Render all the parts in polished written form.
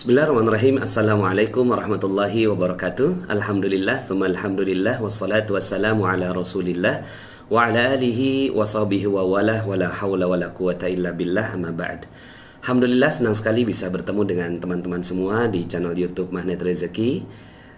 Bismillahirrahmanirrahim. Assalamualaikum warahmatullahi wabarakatuh. Alhamdulillah, thumma alhamdulillah, wassalatu wassalamu ala rasulillah wa ala alihi wa sahbihi wa wala hawla wa la quwata illa billah, amma ba'd. Alhamdulillah, senang sekali bisa bertemu dengan teman-teman semua di channel YouTube Magnet Rezeki.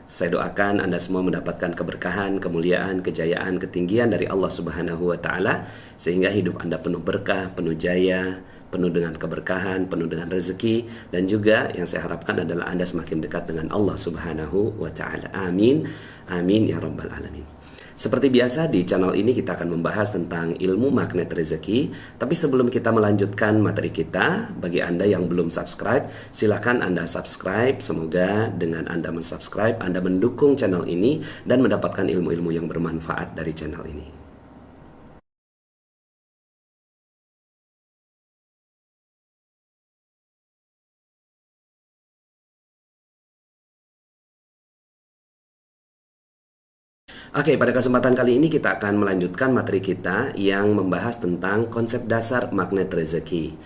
Saya doakan Anda semua mendapatkan keberkahan, kemuliaan, kejayaan, ketinggian dari Allah Subhanahu wa taala sehingga hidup Anda penuh berkah, penuh jaya, penuh dengan keberkahan, penuh dengan rezeki, dan juga yang saya harapkan adalah Anda semakin dekat dengan Allah Subhanahu wa taala. Amin. Amin ya rabbal alamin. Seperti biasa di channel ini kita akan membahas tentang ilmu magnet rezeki. Tapi sebelum kita melanjutkan materi kita, bagi Anda yang belum subscribe, silakan Anda subscribe. Semoga dengan Anda mensubscribe, Anda mendukung channel ini dan mendapatkan ilmu-ilmu yang bermanfaat dari channel ini. Oke, pada kesempatan kali ini kita akan melanjutkan materi kita yang membahas tentang konsep dasar magnet rezeki.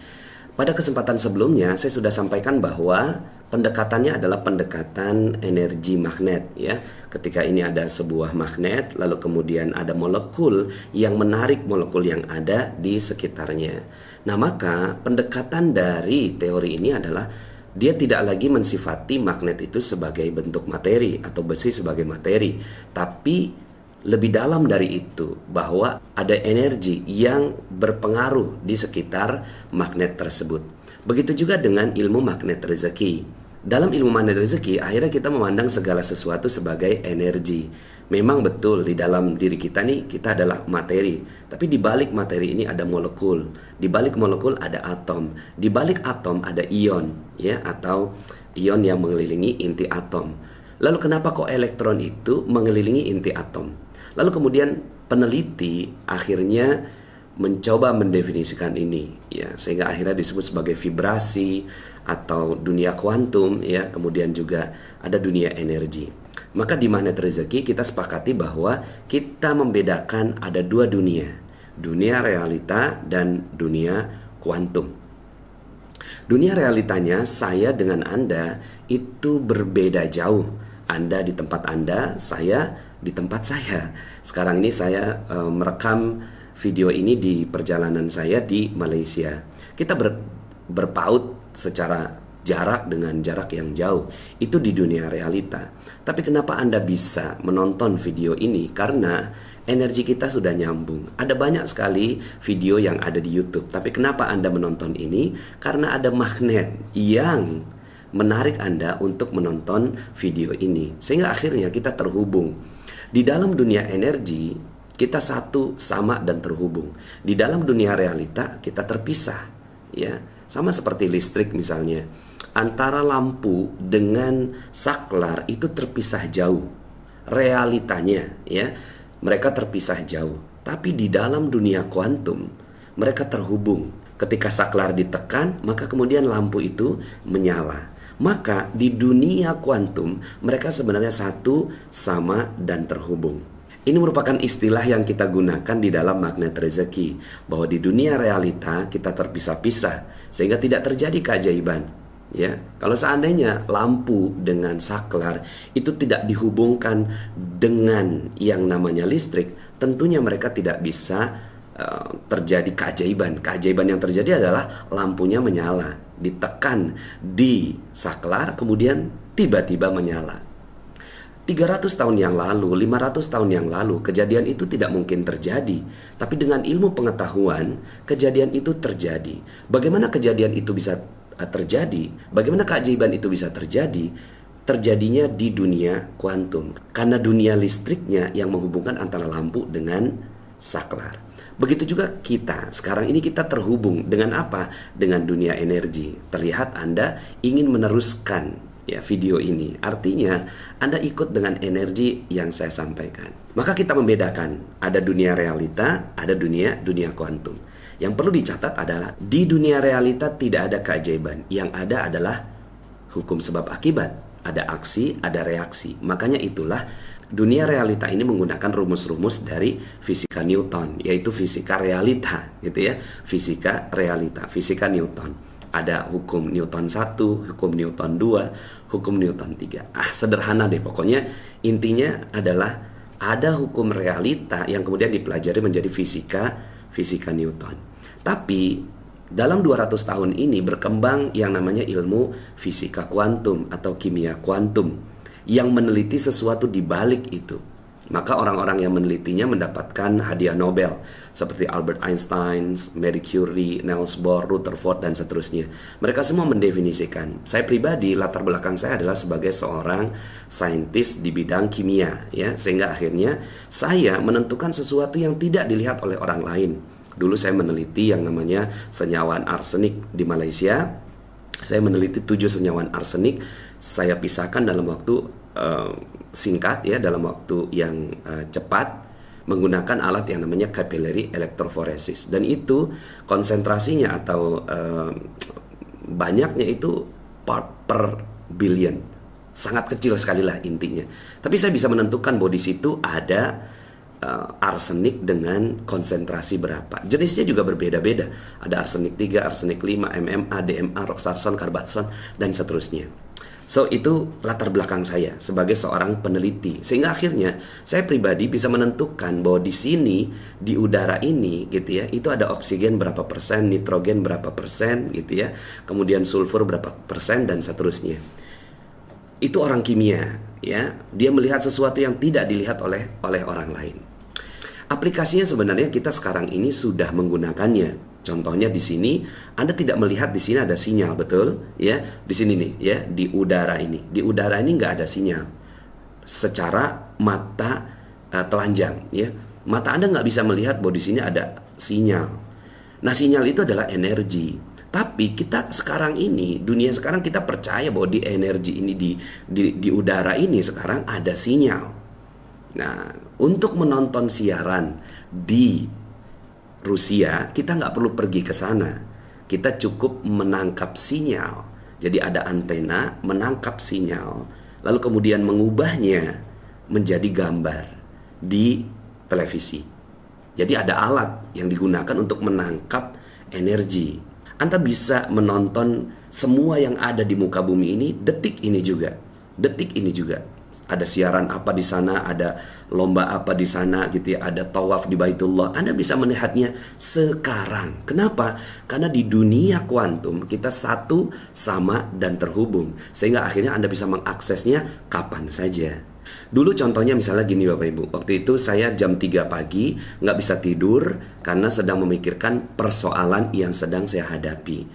Pada kesempatan sebelumnya saya sudah sampaikan bahwa pendekatannya adalah pendekatan energi magnet ya. Ketika ini ada sebuah magnet, lalu kemudian ada molekul yang menarik molekul yang ada di sekitarnya. Nah, maka pendekatan dari teori ini adalah dia tidak lagi mensifati magnet itu sebagai bentuk materi atau besi sebagai materi, tapi lebih dalam dari itu bahwa ada energi yang berpengaruh di sekitar magnet tersebut. Begitu juga dengan ilmu magnet rezeki. Dalam ilmu magnet rezeki, akhirnya kita memandang segala sesuatu sebagai energi. Memang betul di dalam diri kita nih kita adalah materi, tapi di balik materi ini ada molekul, di balik molekul ada atom, di balik atom ada ion, ya, atau ion yang mengelilingi inti atom. Lalu kenapa kok elektron itu mengelilingi inti atom? Lalu kemudian peneliti akhirnya mencoba mendefinisikan ini, ya, sehingga akhirnya disebut sebagai vibrasi atau dunia kuantum, ya, kemudian juga ada dunia energi. Maka di magnet rezeki kita sepakati bahwa kita membedakan ada dua dunia, dunia realita dan dunia kuantum. Dunia realitanya saya dengan Anda itu berbeda jauh. Anda di tempat Anda, saya di tempat saya. Sekarang ini saya merekam video ini di perjalanan saya di Malaysia. Kita berpaut secara jarak dengan jarak yang jauh. Itu di dunia realita. Tapi kenapa Anda bisa menonton video ini? Karena energi kita sudah nyambung. Ada banyak sekali video yang ada di YouTube. Tapi kenapa Anda menonton ini? Karena ada magnet yang menarik Anda untuk menonton video ini. Sehingga akhirnya kita terhubung. Di dalam dunia energi, kita satu, sama, dan terhubung. Di dalam dunia realita, kita terpisah. Ya, sama seperti listrik misalnya. Antara lampu dengan saklar itu terpisah jauh. Realitanya, ya, mereka terpisah jauh. Tapi di dalam dunia kuantum, mereka terhubung. Ketika saklar ditekan, maka kemudian lampu itu menyala. Maka di dunia kuantum mereka sebenarnya satu, sama, dan terhubung. Ini merupakan istilah yang kita gunakan di dalam magnet rezeki, bahwa di dunia realita kita terpisah-pisah sehingga tidak terjadi keajaiban. Ya, kalau seandainya lampu dengan saklar itu tidak dihubungkan dengan yang namanya listrik, tentunya mereka tidak bisa terjadi keajaiban. Keajaiban yang terjadi adalah lampunya menyala, ditekan di saklar, kemudian tiba-tiba menyala. 300 tahun yang lalu, 500 tahun yang lalu, kejadian itu tidak mungkin terjadi. Tapi dengan ilmu pengetahuan, kejadian itu terjadi. Bagaimana kejadian itu bisa terjadi? Bagaimana keajaiban itu bisa terjadi? Terjadinya di dunia kuantum. Karena dunia listriknya yang menghubungkan antara lampu dengan saklar. Begitu juga kita. Sekarang ini kita terhubung dengan apa? Dengan dunia energi. Terlihat Anda ingin meneruskan ya video ini. Artinya Anda ikut dengan energi yang saya sampaikan. Maka kita membedakan ada dunia realita, ada dunia kuantum. Yang perlu dicatat adalah di dunia realita tidak ada keajaiban. Yang ada adalah hukum sebab akibat. Ada aksi, ada reaksi. Makanya itulah dunia realita ini menggunakan rumus-rumus dari fisika Newton, yaitu fisika realita, gitu ya. Fisika realita, fisika Newton. Ada hukum Newton 1, hukum Newton 2, hukum Newton 3. Sederhana deh pokoknya. Intinya adalah ada hukum realita yang kemudian dipelajari menjadi fisika Newton. Tapi dalam 200 tahun ini berkembang yang namanya ilmu fisika kuantum atau kimia kuantum yang meneliti sesuatu di balik itu. Maka orang-orang yang menelitinya mendapatkan hadiah Nobel seperti Albert Einstein, Marie Curie, Niels Bohr, Rutherford, dan seterusnya. Mereka semua mendefinisikan. Saya pribadi, latar belakang saya adalah sebagai seorang saintis di bidang kimia, ya, sehingga akhirnya saya menentukan sesuatu yang tidak dilihat oleh orang lain. Dulu saya meneliti yang namanya senyawa arsenik di Malaysia. Saya meneliti 7 senyawa arsenik. Saya pisahkan dalam waktu singkat, ya, dalam waktu yang cepat menggunakan alat yang namanya capillary electrophoresis, dan itu konsentrasinya atau banyaknya itu part per billion, sangat kecil sekali lah intinya. Tapi saya bisa menentukan bahwa di situ ada arsenik dengan konsentrasi berapa. Jenisnya juga berbeda-beda. Ada arsenik 3, arsenik 5, MMA, DMA, roxarson, carbaxon, dan seterusnya. So, itu latar belakang saya sebagai seorang peneliti. Sehingga akhirnya saya pribadi bisa menentukan bahwa di sini, di udara ini gitu ya, itu ada oksigen berapa persen, nitrogen berapa persen gitu ya, kemudian sulfur berapa persen, dan seterusnya. Itu orang kimia, ya. Dia melihat sesuatu yang tidak dilihat oleh orang lain. Aplikasinya sebenarnya kita sekarang ini sudah menggunakannya. Contohnya di sini Anda tidak melihat di sini ada sinyal, betul? Ya, di sini nih, ya, di udara ini. Di udara ini nggak ada sinyal. Secara mata telanjang, ya. Mata Anda nggak bisa melihat bahwa di sini ada sinyal. Nah, sinyal itu adalah energi. Tapi kita sekarang ini, dunia sekarang kita percaya bahwa di energi ini di udara ini sekarang ada sinyal. Nah, untuk menonton siaran di Rusia, kita nggak perlu pergi ke sana. Kita cukup menangkap sinyal. Jadi ada antena menangkap sinyal, lalu kemudian mengubahnya menjadi gambar di televisi. Jadi ada alat yang digunakan untuk menangkap energi. Anda bisa menonton semua yang ada di muka bumi ini detik ini juga. Detik ini juga. Ada siaran apa di sana, ada lomba apa di sana gitu ya, ada tawaf di Baitullah. Anda bisa melihatnya sekarang. Kenapa? Karena di dunia kuantum kita satu, sama, dan terhubung. Sehingga akhirnya Anda bisa mengaksesnya kapan saja. Dulu contohnya misalnya gini Bapak Ibu. Waktu itu saya jam 3 pagi nggak bisa tidur karena sedang memikirkan persoalan yang sedang saya hadapi.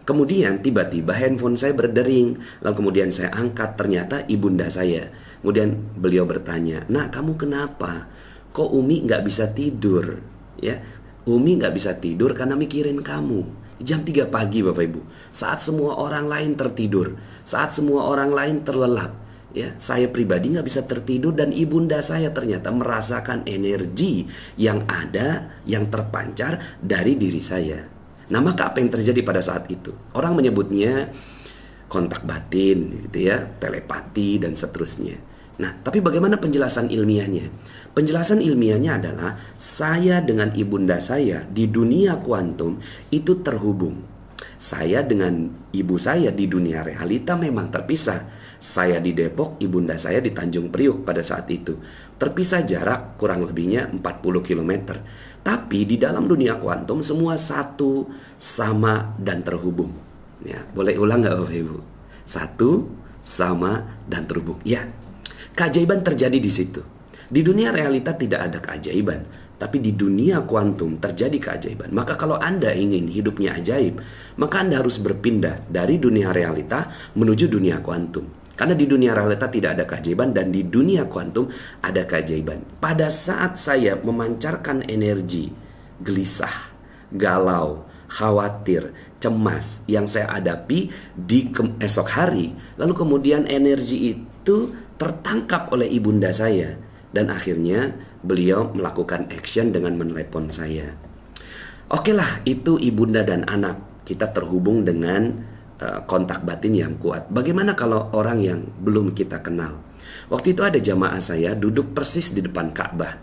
Kemudian tiba-tiba handphone saya berdering. Lalu kemudian saya angkat, ternyata ibunda saya. Kemudian beliau bertanya, "Nak, kamu kenapa? Kok Umi nggak bisa tidur?" Ya, Umi nggak bisa tidur karena mikirin kamu. Jam 3 pagi Bapak Ibu, saat semua orang lain tertidur, saat semua orang lain terlelap, ya, saya pribadi nggak bisa tertidur, dan ibunda saya ternyata merasakan energi yang ada, yang terpancar dari diri saya. Nah, maka apa yang terjadi pada saat itu? Orang menyebutnya kontak batin, gitu ya, telepati, dan seterusnya. Nah, tapi bagaimana penjelasan ilmiahnya? Penjelasan ilmiahnya adalah saya dengan ibunda saya di dunia kuantum itu terhubung. Saya dengan ibu saya di dunia realita memang terpisah. Saya di Depok, ibunda saya di Tanjung Priuk pada saat itu. Terpisah jarak kurang lebihnya 40 km. Tapi di dalam dunia kuantum semua satu, sama, dan terhubung. Ya, boleh ulang nggak Bapak Ibu? Satu, sama, dan terhubung. Ya, keajaiban terjadi di situ. Di dunia realita tidak ada keajaiban, tapi di dunia kuantum terjadi keajaiban. Maka kalau Anda ingin hidupnya ajaib, maka Anda harus berpindah dari dunia realita menuju dunia kuantum. Karena di dunia realita tidak ada keajaiban, dan di dunia kuantum ada keajaiban. Pada saat saya memancarkan energi gelisah, galau, khawatir, cemas yang saya hadapi di esok hari, lalu kemudian energi itu tertangkap oleh ibunda saya, dan akhirnya beliau melakukan action dengan menelepon saya. Oke lah, itu ibunda dan anak, kita terhubung dengan kontak batin yang kuat. Bagaimana kalau orang yang belum kita kenal? Waktu itu ada jamaah saya duduk persis di depan Ka'bah.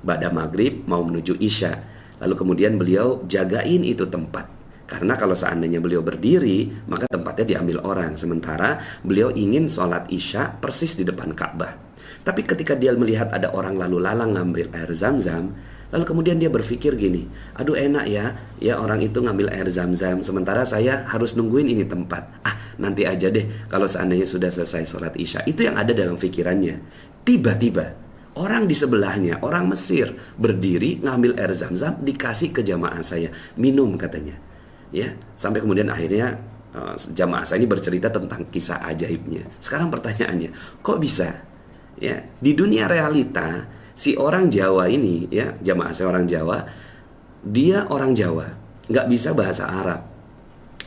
Ba'da maghrib mau menuju Isya. Lalu kemudian beliau jagain itu tempat. Karena kalau seandainya beliau berdiri, maka tempatnya diambil orang. Sementara beliau ingin sholat isya persis di depan Ka'bah. Tapi ketika dia melihat ada orang lalu lalang ngambil air zam-zam, lalu kemudian dia berpikir gini, aduh enak ya orang itu ngambil air zam-zam, sementara saya harus nungguin ini tempat. Nanti aja deh kalau seandainya sudah selesai sholat isya. Itu yang ada dalam pikirannya. Tiba-tiba orang di sebelahnya, orang Mesir, berdiri ngambil air zam-zam, dikasih ke jamaah saya, minum katanya. Ya, sampai kemudian akhirnya jamaah saya ini bercerita tentang kisah ajaibnya. Sekarang pertanyaannya, kok bisa? Ya, di dunia realita si orang Jawa ini, ya jamaah saya orang Jawa, dia orang Jawa, nggak bisa bahasa Arab.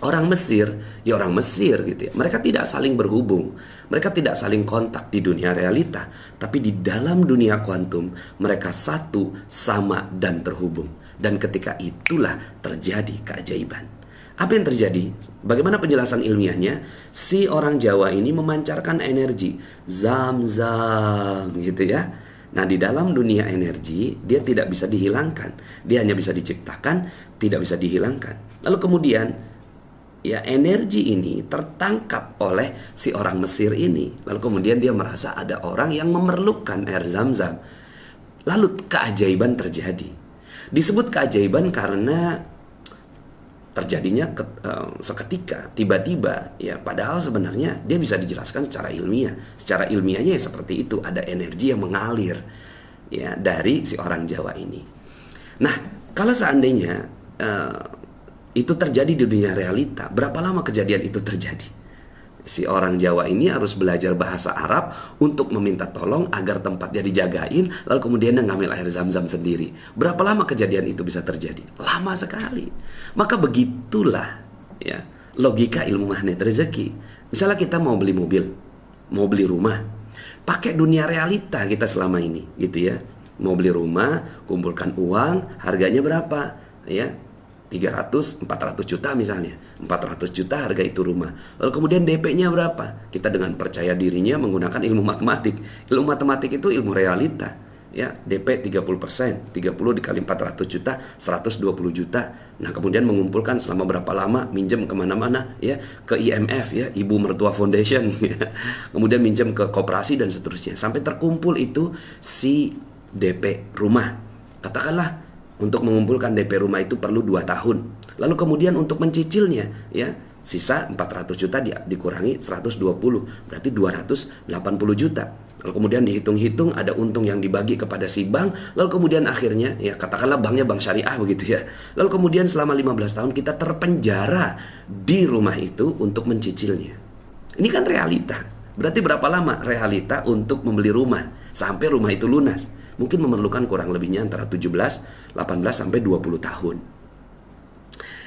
Orang Mesir, ya orang Mesir gitu ya. Mereka tidak saling berhubung, mereka tidak saling kontak di dunia realita, tapi di dalam dunia kuantum mereka satu, sama dan terhubung. Dan ketika itulah terjadi keajaiban. Apa yang terjadi? Bagaimana penjelasan ilmiahnya? Si orang Jawa ini memancarkan energi zam-zam gitu ya. Nah, di dalam dunia energi dia tidak bisa dihilangkan. Dia hanya bisa diciptakan, tidak bisa dihilangkan. Lalu kemudian ya energi ini tertangkap oleh si orang Mesir ini. Lalu kemudian dia merasa ada orang yang memerlukan air zam-zam. Lalu keajaiban terjadi. Disebut keajaiban karena terjadinya seketika, tiba-tiba ya, padahal sebenarnya dia bisa dijelaskan secara ilmiah. Secara ilmiahnya ya seperti itu, ada energi yang mengalir ya dari si orang Jawa ini. Nah, kalau seandainya itu terjadi di dunia realita, berapa lama kejadian itu terjadi? Si orang Jawa ini harus belajar bahasa Arab untuk meminta tolong agar tempatnya dijagain, lalu kemudian dia ngambil air zam-zam sendiri. Berapa lama kejadian itu bisa terjadi? Lama sekali. Maka begitulah ya logika ilmu magnet rezeki. Misalnya kita mau beli mobil, mau beli rumah, pakai dunia realita kita selama ini gitu ya. Mau beli rumah, kumpulkan uang, harganya berapa? Ya, 300, 400 juta misalnya. 400 juta harga itu rumah. Lalu kemudian DP-nya berapa? Kita dengan percaya dirinya menggunakan ilmu matematik. Ilmu matematik itu ilmu realita. Ya, DP 30%, 30 dikali 400 juta, 120 juta. Nah, kemudian mengumpulkan selama berapa lama, minjem kemana-mana, ya, ke IMF, ya, Ibu Mertua Foundation, ya. Kemudian minjem ke koperasi dan seterusnya. Sampai terkumpul itu si DP rumah. Katakanlah untuk mengumpulkan DP rumah itu perlu 2 tahun. Lalu kemudian untuk mencicilnya, ya, sisa 400 juta dikurangi 120, berarti 280 juta. Lalu kemudian dihitung-hitung ada untung yang dibagi kepada si bank. Lalu kemudian akhirnya, ya katakanlah banknya bank syariah begitu ya. Lalu kemudian selama 15 tahun kita terpenjara di rumah itu untuk mencicilnya. Ini kan realita. Berarti berapa lama realita untuk membeli rumah sampai rumah itu lunas? Mungkin memerlukan kurang lebihnya antara 17, 18 sampai 20 tahun.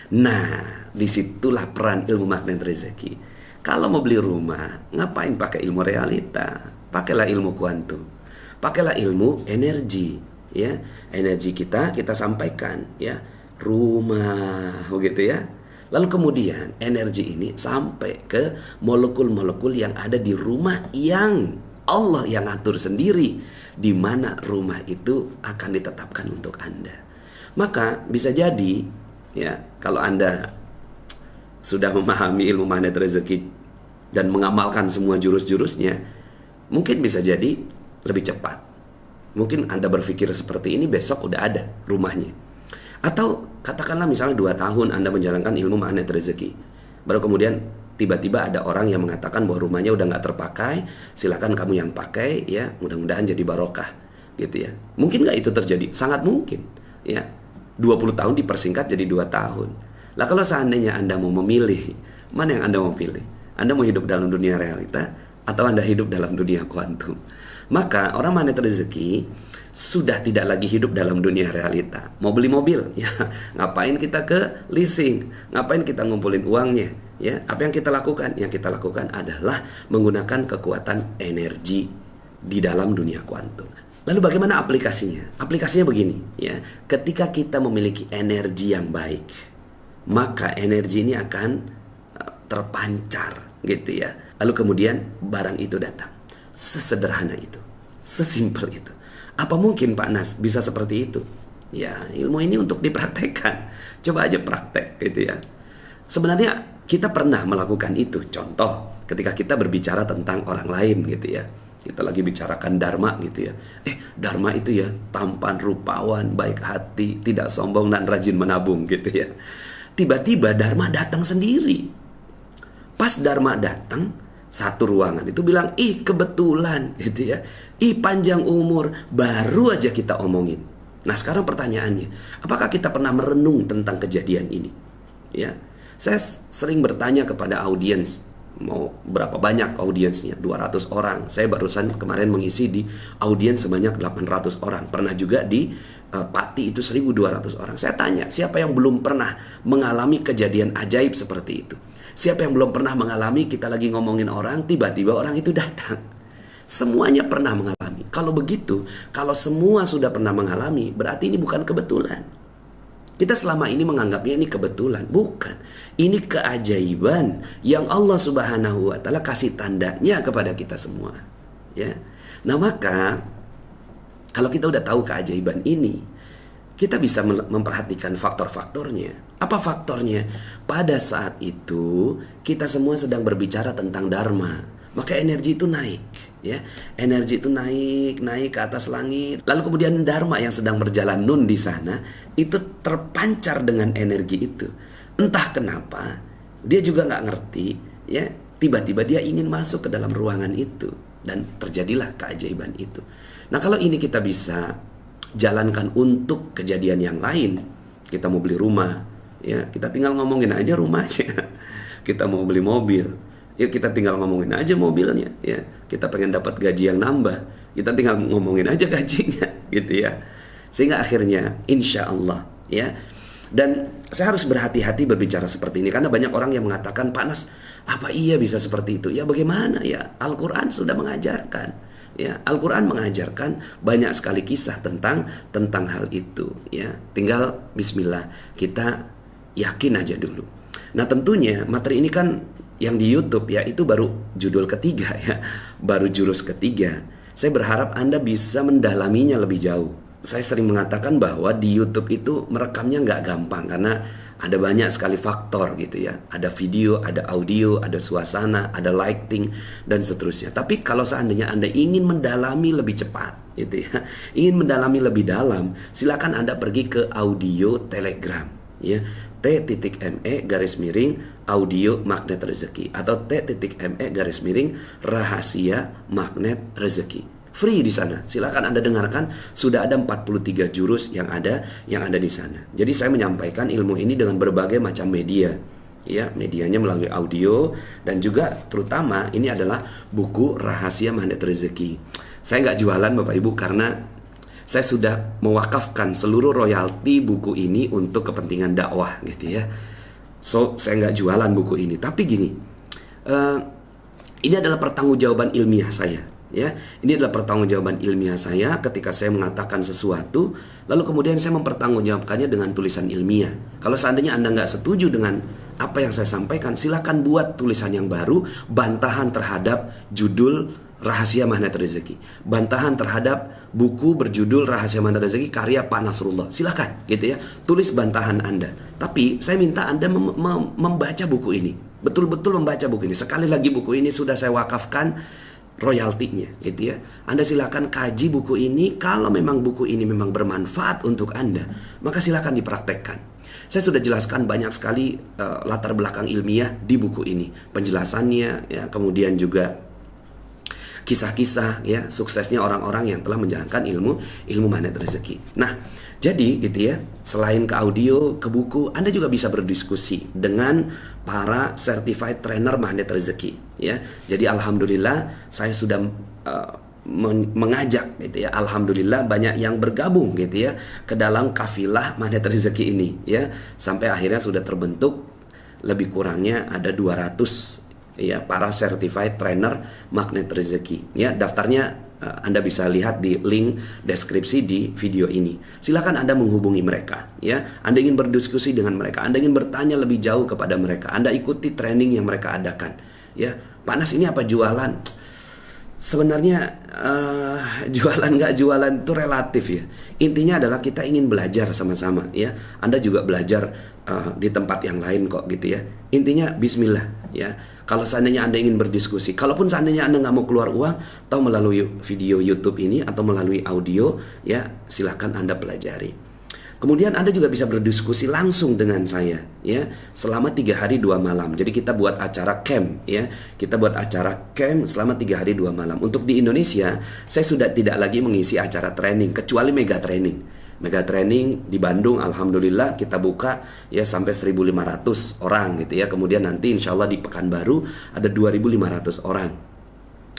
Nah, disitulah peran ilmu magnet rezeki. Kalau mau beli rumah, ngapain pakai ilmu realita? Pakailah ilmu kuantum. Pakailah ilmu energi, ya. Energi kita sampaikan, ya. Rumah, begitu ya. Lalu kemudian energi ini sampai ke molekul-molekul yang ada di rumah yang Allah yang atur sendiri di mana rumah itu akan ditetapkan untuk Anda. Maka bisa jadi ya, kalau Anda sudah memahami ilmu magnet rezeki dan mengamalkan semua jurus-jurusnya, mungkin bisa jadi lebih cepat. Mungkin Anda berpikir seperti ini, besok udah ada rumahnya. Atau katakanlah misalnya 2 tahun Anda menjalankan ilmu magnet rezeki, baru kemudian tiba-tiba ada orang yang mengatakan bahwa rumahnya udah nggak terpakai, silakan kamu yang pakai, ya, mudah-mudahan jadi barokah, gitu ya. Mungkin nggak itu terjadi? Sangat mungkin, ya. 20 tahun dipersingkat jadi 2 tahun. Lah kalau seandainya Anda mau memilih, mana yang Anda mau pilih? Anda mau hidup dalam dunia realita atau Anda hidup dalam dunia kuantum? Maka orang magnet rezeki sudah tidak lagi hidup dalam dunia realita. Mau beli mobil, ya, ngapain kita ke leasing? Ngapain kita ngumpulin uangnya? Ya, apa yang kita lakukan? Yang kita lakukan adalah menggunakan kekuatan energi di dalam dunia kuantum. Lalu bagaimana aplikasinya? Aplikasinya begini, ya. Ketika kita memiliki energi yang baik, maka energi ini akan terpancar, gitu ya. Lalu kemudian barang itu datang. Sesederhana itu, sesimpel itu. Apa mungkin Pak Nas bisa seperti itu? Ya, ilmu ini untuk dipraktekkan. Coba aja praktek, gitu ya. Sebenarnya kita pernah melakukan itu. Contoh, ketika kita berbicara tentang orang lain gitu ya. Kita lagi bicarakan Dharma gitu ya. Dharma itu ya tampan, rupawan, baik hati, tidak sombong dan rajin menabung gitu ya. Tiba-tiba Dharma datang sendiri. Pas Dharma datang, satu ruangan itu bilang, ih kebetulan gitu ya. Ih panjang umur, baru aja kita omongin. Nah sekarang pertanyaannya, apakah kita pernah merenung tentang kejadian ini? Ya, saya sering bertanya kepada audiens, mau berapa banyak audiensnya? 200 orang. Saya barusan kemarin mengisi di audiens sebanyak 800 orang. Pernah juga di Pati itu 1200 orang. Saya tanya, siapa yang belum pernah mengalami kejadian ajaib seperti itu? Siapa yang belum pernah mengalami kita lagi ngomongin orang, tiba-tiba orang itu datang? Semuanya pernah mengalami. Kalau begitu, kalau semua sudah pernah mengalami, berarti ini bukan kebetulan. Kita selama ini menganggapnya ini kebetulan. Bukan. Ini keajaiban yang Allah Subhanahu wa Ta'ala kasih tandanya kepada kita semua. Ya. Nah maka, kalau kita udah tahu keajaiban ini, kita bisa memperhatikan faktor-faktornya. Apa faktornya? Pada saat itu, kita semua sedang berbicara tentang Dharma. Maka energi itu naik. Ya, energi itu naik ke atas langit. Lalu kemudian Dharma yang sedang berjalan nun di sana itu terpancar dengan energi itu. Entah kenapa dia juga nggak ngerti. Ya, tiba-tiba dia ingin masuk ke dalam ruangan itu dan terjadilah keajaiban itu. Nah kalau ini kita bisa jalankan untuk kejadian yang lain. Kita mau beli rumah, ya kita tinggal ngomongin aja rumahnya. Kita mau beli mobil, ya kita tinggal ngomongin aja mobilnya, ya. Kita pengen dapat gaji yang nambah, kita tinggal ngomongin aja gajinya, gitu ya. Sehingga akhirnya, insya Allah, ya. Dan saya harus berhati-hati berbicara seperti ini karena banyak orang yang mengatakan, Pak Nas, apa iya bisa seperti itu? Ya bagaimana ya? Al-Quran sudah mengajarkan. Ya, Al-Quran mengajarkan banyak sekali kisah tentang hal itu. Ya, tinggal Bismillah kita yakin aja dulu. Nah tentunya materi ini kan yang di YouTube ya itu baru judul ketiga ya, baru jurus ketiga. Saya berharap Anda bisa mendalaminya lebih jauh. Saya sering mengatakan bahwa di YouTube itu merekamnya nggak gampang karena ada banyak sekali faktor gitu ya. Ada video, ada audio, ada suasana, ada lighting dan seterusnya. Tapi kalau seandainya Anda ingin mendalami lebih cepat gitu ya, ingin mendalami lebih dalam, silakan Anda pergi ke audio Telegram ya. T.me audio magnet rezeki atau T.me rahasia magnet rezeki. Free di sana. Silakan Anda dengarkan, sudah ada 43 jurus yang ada di sana. Jadi saya menyampaikan ilmu ini dengan berbagai macam media. Ya, medianya melalui audio dan juga terutama ini adalah buku Rahasia Magnet Rezeki. Saya nggak jualan Bapak Ibu karena saya sudah mewakafkan seluruh royalti buku ini untuk kepentingan dakwah gitu ya. So, saya nggak jualan buku ini. Tapi gini, ini adalah pertanggungjawaban ilmiah saya. Ya, ini adalah pertanggungjawaban ilmiah saya ketika saya mengatakan sesuatu, lalu kemudian saya mempertanggungjawabkannya dengan tulisan ilmiah. Kalau seandainya Anda nggak setuju dengan apa yang saya sampaikan, silakan buat tulisan yang baru, bantahan terhadap judul Rahasia Magnet Rezeki, bantahan terhadap buku berjudul Rahasia Magnet Rezeki karya Pak Nasrullah. Silakan gitu ya, tulis bantahan Anda. Tapi saya minta Anda membaca buku ini, betul-betul membaca buku ini. Sekali lagi buku ini sudah saya wakafkan royaltinya gitu ya. Anda silakan kaji buku ini. Kalau memang buku ini memang bermanfaat untuk Anda, maka silakan dipraktekkan. Saya sudah jelaskan banyak sekali latar belakang ilmiah di buku ini, penjelasannya ya, kemudian juga kisah-kisah ya suksesnya orang-orang yang telah menjalankan ilmu magnet rezeki. Nah, jadi gitu ya, selain ke audio, ke buku, Anda juga bisa berdiskusi dengan para certified trainer magnet rezeki ya. Jadi alhamdulillah saya sudah mengajak gitu ya. Alhamdulillah banyak yang bergabung gitu ya ke dalam kafilah magnet rezeki ini ya. Sampai akhirnya sudah terbentuk lebih kurangnya ada 200 ya para certified trainer magnet rezeki ya. Daftarnya Anda bisa lihat di link deskripsi di video ini. Silakan Anda menghubungi mereka ya. Anda ingin berdiskusi dengan mereka, Anda ingin bertanya lebih jauh kepada mereka, Anda ikuti training yang mereka adakan ya. Pak Nas, ini apa jualan? Sebenarnya jualan nggak jualan itu relatif ya. Intinya adalah kita ingin belajar sama-sama ya. Anda juga belajar di tempat yang lain kok gitu ya. Intinya Bismillah ya. Kalau seandainya Anda ingin berdiskusi, kalaupun seandainya Anda nggak mau keluar uang, atau melalui video YouTube ini atau melalui audio ya, silahkan Anda pelajari. Kemudian Anda juga bisa berdiskusi langsung dengan saya ya selama 3 hari 2 malam. Jadi kita buat acara camp ya. Kita buat acara camp selama 3 hari 2 malam. Untuk di Indonesia, saya sudah tidak lagi mengisi acara training kecuali mega training. Mega training di Bandung, alhamdulillah kita buka ya sampai 1.500 orang gitu ya. Kemudian nanti insya Allah di Pekanbaru ada 2.500 orang.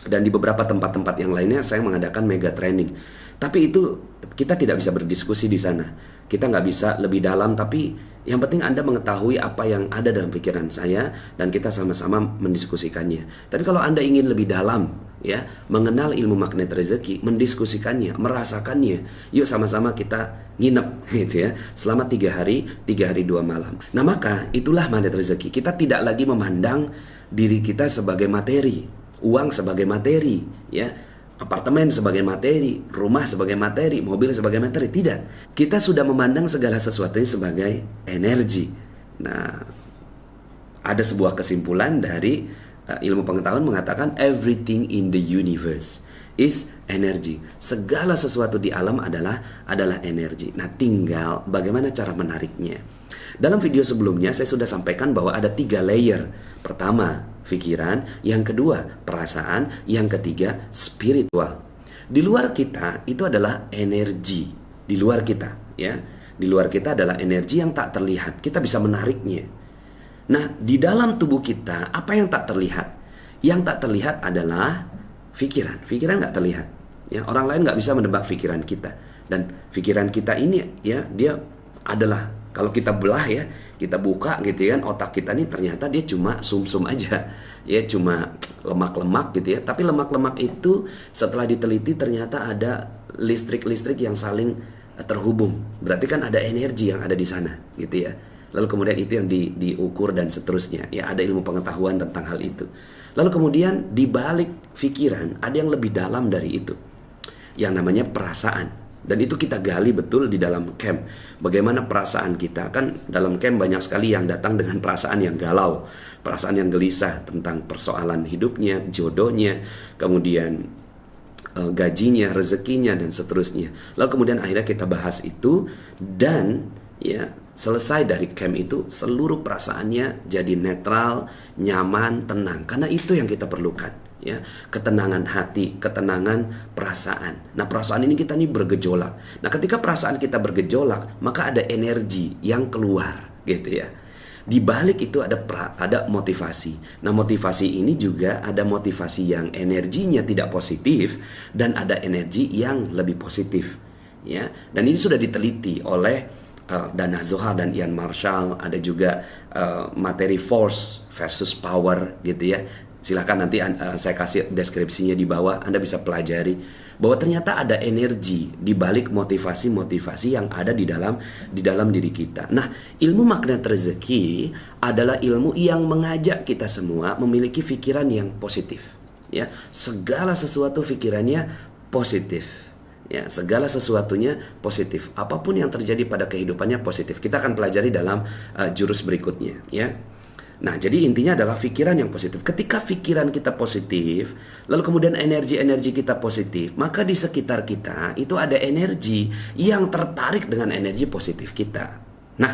Dan di beberapa tempat-tempat yang lainnya saya mengadakan mega training. Tapi itu kita tidak bisa berdiskusi di sana. Kita nggak bisa lebih dalam, tapi yang penting Anda mengetahui apa yang ada dalam pikiran saya dan kita sama-sama mendiskusikannya. Tapi kalau Anda ingin lebih dalam, ya, mengenal ilmu magnet rezeki, mendiskusikannya, merasakannya, yuk sama-sama kita nginep, gitu ya, selama 3 hari 2 malam. Nah maka itulah magnet rezeki. Kita tidak lagi memandang diri kita sebagai materi, uang sebagai materi, ya. Apartemen sebagai materi, rumah sebagai materi, mobil sebagai materi. Tidak. Kita sudah memandang segala sesuatunya sebagai energi. Nah, ada sebuah kesimpulan dari ilmu pengetahuan mengatakan everything in the universe is energy. Segala sesuatu di alam adalah energi. Nah, tinggal bagaimana cara menariknya. Dalam video sebelumnya saya sudah sampaikan bahwa ada 3 layer. Pertama, pikiran, yang kedua, perasaan, yang ketiga, spiritual. Di luar kita itu adalah energi. Di luar kita, ya. Di luar kita adalah energi yang tak terlihat. Kita bisa menariknya. Nah, di dalam tubuh kita apa yang tak terlihat? Yang tak terlihat adalah pikiran. Pikiran nggak terlihat. Ya, orang lain nggak bisa menebak pikiran kita. Dan pikiran kita ini, ya, dia adalah kalau kita belah ya, kita buka gitu kan, otak kita nih ternyata dia cuma sumsum aja. Ya cuma lemak-lemak gitu ya. Tapi lemak-lemak itu setelah diteliti ternyata ada listrik-listrik yang saling terhubung. Berarti kan ada energi yang ada di sana gitu ya. Lalu kemudian itu yang diukur dan seterusnya. Ya ada ilmu pengetahuan tentang hal itu. Lalu kemudian di balik pikiran ada yang lebih dalam dari itu. Yang namanya perasaan. Dan itu kita gali betul di dalam camp. Bagaimana perasaan kita. Kan dalam camp banyak sekali yang datang dengan perasaan yang galau, perasaan yang gelisah tentang persoalan hidupnya, jodohnya, kemudian gajinya, rezekinya, dan seterusnya. Lalu kemudian akhirnya kita bahas itu. Dan ya selesai dari camp itu seluruh perasaannya jadi netral, nyaman, tenang. Karena itu yang kita perlukan. Ya, ketenangan hati, ketenangan perasaan. Nah, perasaan ini kita nih bergejolak. Nah, ketika perasaan kita bergejolak, maka ada energi yang keluar, gitu ya. Di balik itu ada motivasi. Nah, motivasi ini juga ada motivasi yang energinya tidak positif dan ada energi yang lebih positif, ya. Dan ini sudah diteliti oleh Dana Zohar dan Ian Marshall. Ada juga materi force versus power, gitu ya. Silahkan nanti saya kasih deskripsinya di bawah, Anda bisa pelajari bahwa ternyata ada energi di balik motivasi-motivasi yang ada di dalam diri kita. Nah, ilmu magnet rezeki adalah ilmu yang mengajak kita semua memiliki pikiran yang positif. Ya, segala sesuatu pikirannya positif. Ya, segala sesuatunya positif. Apapun yang terjadi pada kehidupannya positif. Kita akan pelajari dalam jurus berikutnya, ya. Nah, jadi intinya adalah pikiran yang positif. Ketika pikiran kita positif, lalu kemudian energi-energi kita positif, maka di sekitar kita itu ada energi yang tertarik dengan energi positif kita. Nah,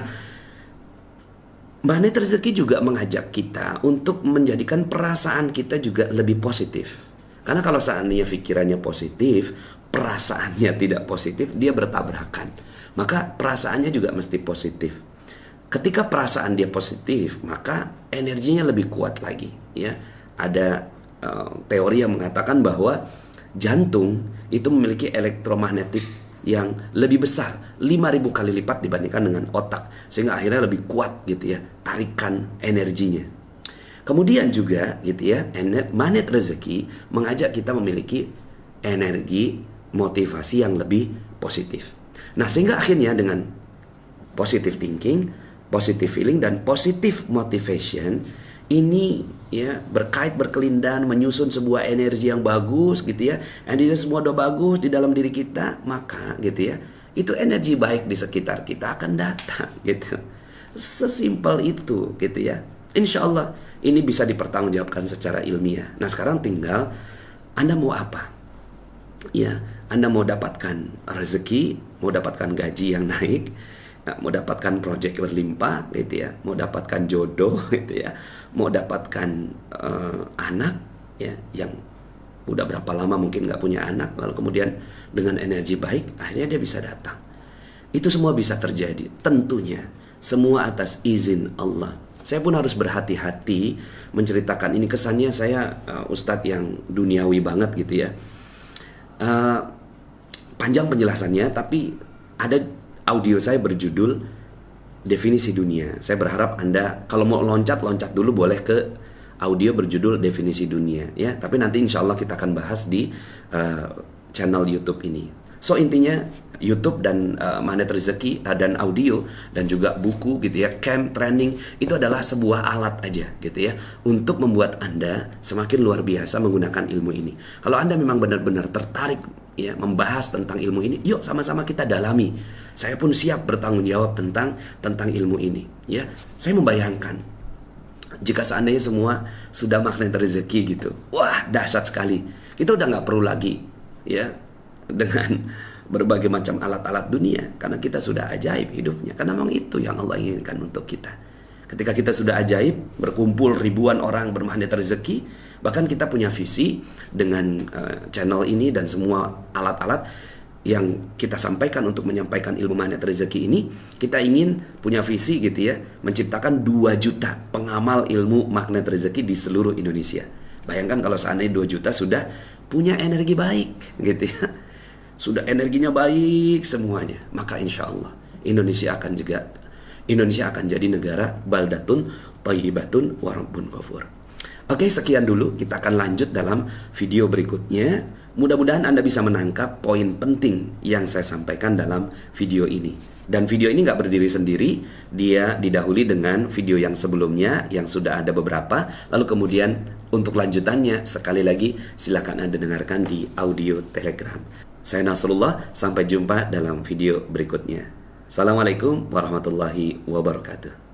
magnet rezeki juga mengajak kita untuk menjadikan perasaan kita juga lebih positif. Karena kalau seandainya pikirannya positif, perasaannya tidak positif, dia bertabrakan. Maka perasaannya juga mesti positif. Ketika perasaan dia positif, maka energinya lebih kuat lagi. Ya, ada teori yang mengatakan bahwa jantung itu memiliki elektromagnetik yang lebih besar, 5.000 kali lipat dibandingkan dengan otak, sehingga akhirnya lebih kuat gitu ya, tarikan energinya. Kemudian juga gitu ya, magnet rezeki mengajak kita memiliki energi motivasi yang lebih positif. Nah, sehingga akhirnya dengan positive thinking, positive feeling, dan positive motivation, ini ya berkelindan menyusun sebuah energi yang bagus gitu ya. And ini semua udah bagus di dalam diri kita, maka gitu ya, itu energi baik di sekitar kita akan datang gitu. Sesimpel itu gitu ya. Insya Allah ini bisa dipertanggungjawabkan secara ilmiah. Nah sekarang tinggal Anda mau apa? Ya, Anda mau dapatkan rezeki, mau dapatkan gaji yang naik, mau dapatkan proyek berlimpah gitu ya, mau dapatkan jodoh gitu ya, mau dapatkan anak ya yang udah berapa lama mungkin nggak punya anak, lalu kemudian dengan energi baik akhirnya dia bisa datang. Itu semua bisa terjadi, tentunya semua atas izin Allah. Saya pun harus berhati-hati menceritakan ini, kesannya saya ustadz yang duniawi banget gitu ya. Panjang penjelasannya, tapi ada audio saya berjudul Definisi Dunia. Saya berharap Anda kalau mau loncat dulu boleh ke audio berjudul Definisi Dunia ya. Tapi nanti insya Allah kita akan bahas di channel YouTube ini. So intinya YouTube dan Magnet Rezeki dan audio dan juga buku gitu ya, camp training itu adalah sebuah alat aja gitu ya untuk membuat Anda semakin luar biasa menggunakan ilmu ini. Kalau Anda memang benar-benar tertarik ya membahas tentang ilmu ini, yuk sama-sama kita dalami. Saya pun siap bertanggung jawab tentang ilmu ini ya. Saya membayangkan jika seandainya semua sudah magnet rezeki gitu, wah dahsyat sekali. Kita udah nggak perlu lagi ya dengan berbagai macam alat-alat dunia, karena kita sudah ajaib hidupnya, karena memang itu yang Allah inginkan untuk kita. Ketika kita sudah ajaib, berkumpul ribuan orang bermagnet rezeki, bahkan kita punya visi dengan channel ini dan semua alat-alat yang kita sampaikan untuk menyampaikan ilmu magnet rezeki ini, kita ingin punya visi gitu ya, menciptakan 2 juta pengamal ilmu magnet rezeki di seluruh Indonesia. Bayangkan kalau seandainya 2 juta sudah punya energi baik gitu ya, sudah energinya baik semuanya, maka insya Allah Indonesia akan jadi negara baldatun thayyibatun wa rabbun ghafur. Oke, sekian dulu, kita akan lanjut dalam video berikutnya. Mudah-mudahan Anda bisa menangkap poin penting yang saya sampaikan dalam video ini. Dan video ini nggak berdiri sendiri, dia didahului dengan video yang sebelumnya yang sudah ada beberapa. Lalu kemudian untuk lanjutannya, sekali lagi silakan Anda dengarkan di audio Telegram. Saya Nasrullah, sampai jumpa dalam video berikutnya. Assalamualaikum warahmatullahi wabarakatuh.